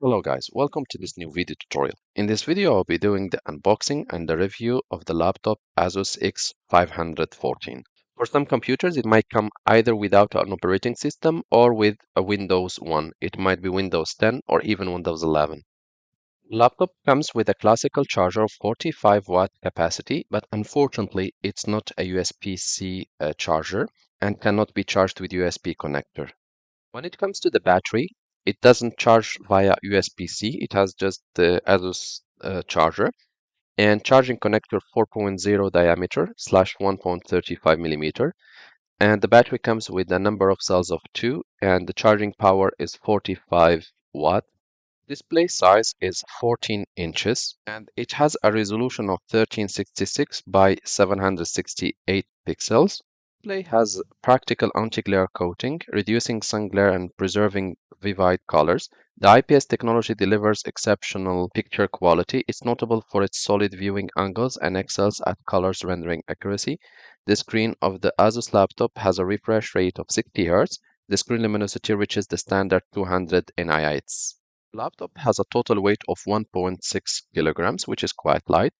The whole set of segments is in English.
Hello guys, welcome to this new video tutorial. In this video, I'll be doing the unboxing and the review of the laptop Asus X514. For some computers, it might come either without an operating system or with a Windows 1. It might be Windows 10 or even Windows 11. Laptop comes with a classical charger of 45 watt capacity, but unfortunately, it's not a USB-C charger and cannot be charged with USB connector. When it comes to the battery, it doesn't charge via USB-C. It has just the Asus charger and charging connector 4.0 diameter / 1.35 millimeter. And the battery comes with a number of cells of 2 and the charging power is 45 watt. Display size is 14 inches and it has a resolution of 1366 by 768 pixels. Display has practical anti-glare coating, reducing sun glare and preserving vivid colors. The IPS technology delivers exceptional picture quality. It's notable for its solid viewing angles and excels at colors rendering accuracy. The screen of the Asus laptop has a refresh rate of 60 Hz. The screen luminosity reaches the standard 200 nits. The laptop has a total weight of 1.6 kilograms, which is quite light.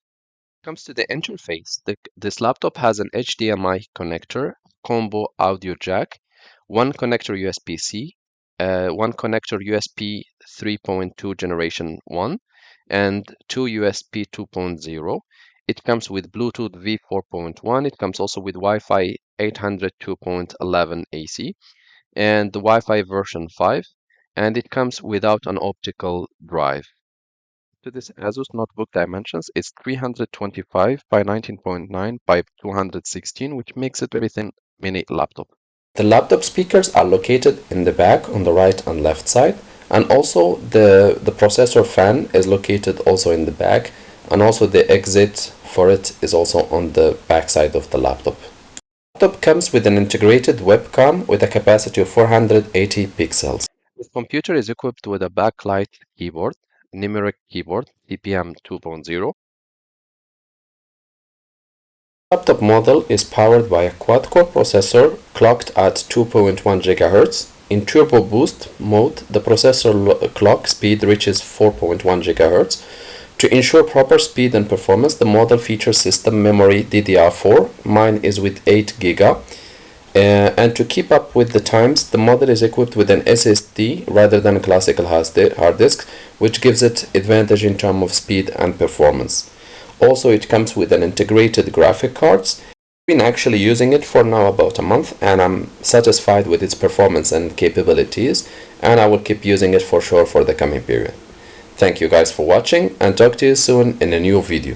Comes to the interface, this laptop has an HDMI connector, combo audio jack, one connector USB-C, one connector USB 3.2 generation 1, and two USB 2.0. It comes with Bluetooth V4.1. It comes also with Wi-Fi 802.11 AC and the Wi-Fi version 5, and it comes without an optical drive. To this Asus notebook dimensions is 325 by 19.9 by 216, which makes it a very thin mini laptop. The laptop speakers are located in the back on the right and left side, and also the processor fan is located also in the back, and also the exit for it is also on the back side of the laptop. The laptop comes with an integrated webcam with a capacity of 480 pixels. This computer is equipped with a backlight keyboard, numeric keyboard, CPM 2.0. Laptop model is powered by a quad-core processor clocked at 2.1 GHz. In turbo boost mode, the processor clock speed reaches 4.1 GHz. To ensure proper speed and performance, the model features system memory DDR4. Mine is with 8 GB. And to keep up with the times, the model is equipped with an SSD rather than a classical hard disk, which gives it advantage in terms of speed and performance. Also, it comes with an integrated graphic cards. I've been actually using it for now about a month, and I'm satisfied with its performance and capabilities, and I will keep using it for sure for the coming period. Thank you guys for watching, and talk to you soon in a new video.